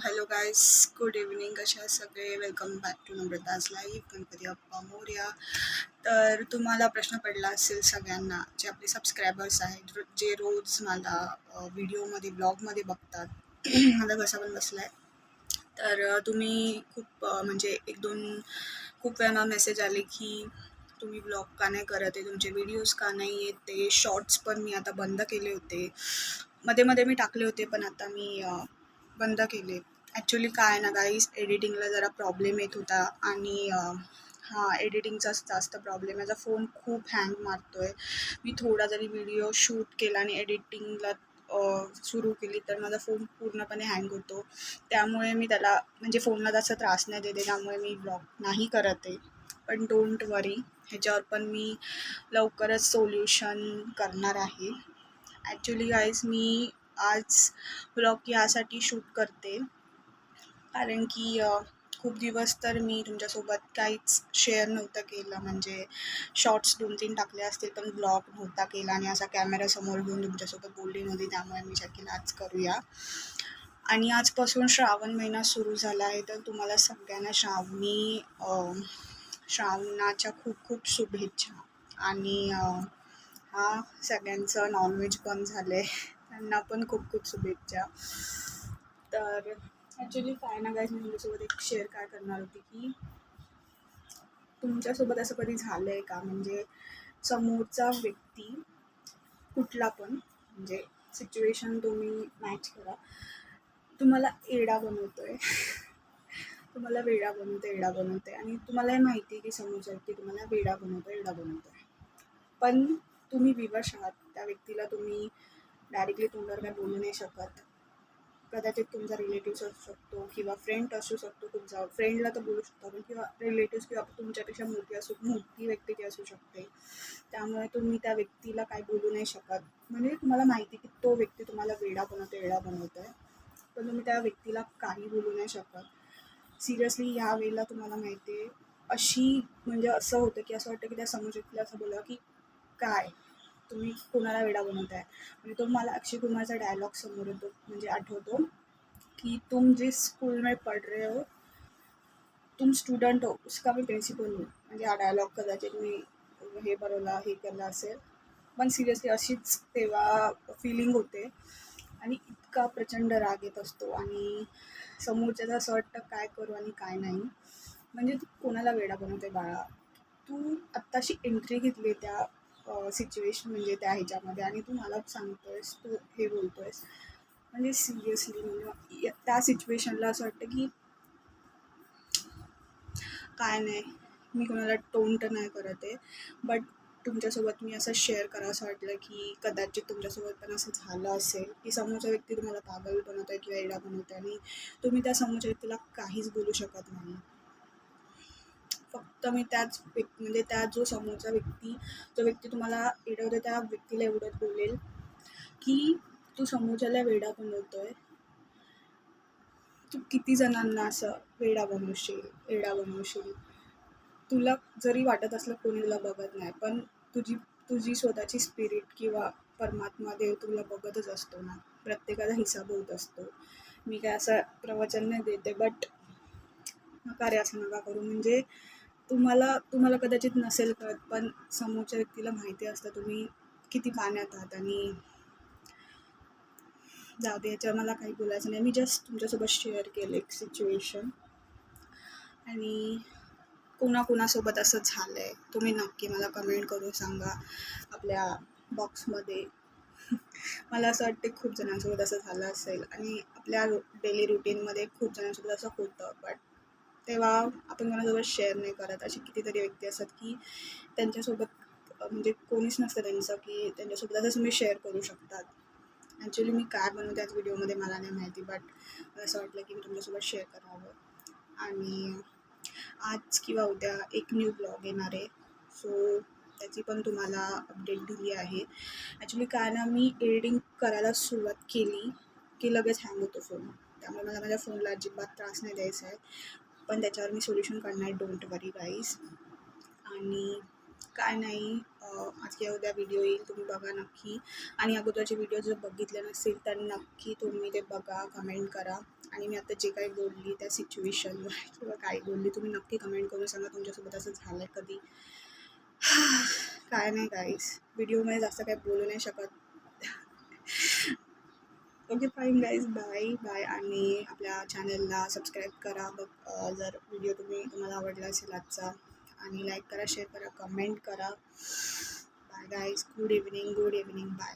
Hello guys, good evening. कशा आहात सगळे? Welcome back to Namrata's live. Ganpati Bappa मोरया. तर तुम्हाला प्रश्न पडला असेल सगळ्यांना, जे आपले सबस्क्रायबर्स आहेत, जे रोज मला व्हिडिओमध्ये ब्लॉगमध्ये बघतात. मला कसा पण बसला आहे. तर तुम्ही खूप म्हणजे एक दोन खूप वेळा मेसेज आले की तुम्ही ब्लॉग का नाही करत आहे, तुमचे व्हिडिओज का नाही येत. ते शॉर्ट्स पण मी आता बंद केले होते. मध्ये मध्ये मी टाकले होते, पण आता मी बंद केले. ॲक्च्युली काय ना गाईस, एडिटिंगला जरा प्रॉब्लेम येत होता आणि एडिटिंगचाच जास्त प्रॉब्लेम. माझा फोन खूप हँग मारतो आहे. मी थोडा जरी व्हिडिओ शूट केला आणि एडिटिंगला सुरू केली तर माझा फोन पूर्णपणे हँग होतो. त्यामुळे मी त्याला म्हणजे फोनला जास्त त्रास नाही देते, त्यामुळे मी ब्लॉग नाही करत आहे. पण डोंट वरी, ह्याच्यावर पण मी लवकरच सोल्युशन करणार आहे. ॲक्च्युली गाईज, मी आज ब्लॉग यासाठी शूट करते कारण की खूप दिवस तर मी तुमच्यासोबत काहीच शेअर नव्हतं केलं. म्हणजे शॉर्ट्स 2-3 टाकले असतील, पण ब्लॉग नव्हता केला आणि असा कॅमेरासमोर घेऊन तुमच्यासोबत बोलली नव्हती. त्यामुळे मी केलं आज करूया. आणि आजपासून श्रावण महिना सुरू झाला आहे, तर तुम्हाला सगळ्यांना श्रावणाच्या खूप खूप शुभेच्छा. आणि सगळ्यांचं नॉनव्हेज बंद झालं आहे, त्यांना पण खूप खूप शुभेच्छा. तर ॲक्च्युली काय ना गाईज, मी तुमच्यासोबत एक शेअर काय करणार होती की तुमच्यासोबत असं कधी झालं आहे का, म्हणजे समोरचा व्यक्ती कुठला पण, म्हणजे सिच्युएशन तुम्ही मॅच करा, तुम्हाला एडा बनवतोय तुम्हाला वेडा बनवतोय आणि तुम्हाला हे माहिती आहे की समोरचा व्यक्ती तुम्हाला वेडा बनवतोय, पण तुम्ही विवश आहात. त्या व्यक्तीला तुम्ही डायरेक्टली तोंडावर काय बोलू नाही शकत. कदाचित तुमचा रिलेटिव्स असू शकतो किंवा फ्रेंड असू शकतो. तुमचा फ्रेंडला तर बोलू शकतो आपण, किंवा रिलेटिव्स किंवा तुमच्यापेक्षा मोठी व्यक्ती ती असू शकते. त्यामुळे तुम्ही त्या व्यक्तीला काय बोलू नाही शकत. म्हणजे तुम्हाला माहिती की तो व्यक्ती तुम्हाला वेडा बनवतोय, पण तुम्ही त्या व्यक्तीला काही बोलू नाही शकत. सिरियसली ह्या वेळेला तुम्हाला माहिती आहे, म्हणजे असं होतं की असं वाटतं की त्या समोर व्यक्तीला असं बोला की काय तुम्ही कोणाला वेडा बनवताय. म्हणजे तो मला अक्षय कुमारचा डायलॉग समोर येतो, म्हणजे आठवतो कि तुम जिस स्कूल में पढ़ रहे हो, तुम स्टुडंट हो, उसका मी प्रिन्सिपल हूँ. म्हणजे हा डायलॉग कदाचित मी हे केला असेल, पण सिरियसली अशीच तेव्हा फिलिंग होते आणि इतका प्रचंड राग येत असतो आणि समोरच्याचं असं वाटतं काय करू आणि काय नाही. म्हणजे तू कोणाला वेडा बनवते बाळा. तू आत्ताशी एंट्री घेतली त्या सिच्युएशन, म्हणजे त्या ह्याच्यामध्ये, आणि तू मला सांगतोयस, तू हे बोलतोयस. म्हणजे सिरियसली म्हणजे त्या सिच्युएशनला असं वाटतं की काय नाही, मी कोणाला टोंट नाही करत आहे, बट तुमच्यासोबत मी असं शेअर करावं असं वाटलं की कदाचित तुमच्यासोबत पण असं झालं असेल की समोरचा व्यक्ती तुम्हाला पागल बनवतोय किंवा एडा बनवतोय आणि तुम्ही त्या समोरच्या व्यक्तीला काहीच बोलू शकत नाही. फक्त मी म्हणजे त्या जो समोरचा व्यक्ती तुम्हाला एडवतोय त्या व्यक्तीला एवढंच बोलेल की तू समोरच्याला वेडा बनवतोय. तू किती जणांना असं एडा बनवशील. तुला जरी वाटत असलं कोणी तुला बघत नाही, पण तुझी स्वतःची स्पिरिट किंवा परमात्मा देव तुला बघतच असतो ना. प्रत्येकाला हिसाब होत असतो. मी काय असं प्रवचन नाही देते, बट नका रे, असं नका करू. म्हणजे तुम्हाला कदाचित नसेल कळत, पण समोरच्या व्यक्तीला माहिती असतं तुम्ही किती पाण्यात आहात. आणि जाऊ दे, याच्यावर मला काही बोलायचं नाही. मी जस्ट तुमच्यासोबत शेअर केलं एक सिच्युएशन. आणि कोणासोबत असं झालं आहे तुम्ही नक्की मला कमेंट करून सांगा आपल्या बॉक्समध्ये. मला असं वाटते खूप जणांसोबत असं झालं असेल आणि आपल्या डेली रुटीनमध्ये खूप जणांसोबत असं होतं, बट तेव्हा आपण कोणासोबत शेअर नाही करत. अशी कितीतरी व्यक्ती असतात की त्यांच्यासोबत म्हणजे कोणीच नसतं त्यांचं की त्यांच्यासोबत असं तुम्ही शेअर करू शकतात. ॲक्च्युली मी काय बनवते आज व्हिडिओमध्ये मला नाही माहिती, बट मला असं वाटलं की मी तुमच्यासोबत शेअर करावं. आणि आज किंवा उद्या एक न्यू ब्लॉग येणार आहे, सो त्याची पण तुम्हाला अपडेट दिली आहे. ॲक्च्युली काय ना, मी एडिटिंग करायला सुरुवात केली की लगेच हँग होतो फोन. त्यामुळे मला माझ्या फोनला अजिबात त्रास नाही द्यायचा आहे, पण त्याच्यावर मी सोल्युशन काढणार आहे. Don't worry guys. आणि काय नाही, आज किंवा उद्या व्हिडिओ येईल, तुम्ही बघा नक्की. आणि अगोदरचे व्हिडिओ जर बघितले नसेल तर नक्की तुम्ही ते बघा, कमेंट करा. आणि मी आता जे काही बोलली त्या सिच्युएशनवर किंवा काय बोलली तुम्ही नक्की कमेंट करून सांगा तुमच्यासोबत असं झालं आहे कधी. काय नाही गाईज, व्हिडिओमध्ये जास्त काही बोलू नाही शकत. Okay fine guys, bye bye. आणि आपल्या चॅनलला सबस्क्राईब करा जर व्हिडिओ तुम्हाला आवडला असेल आजचा. आणि लाईक करा, शेअर करा, कमेंट करा. Bye guys, good evening, bye.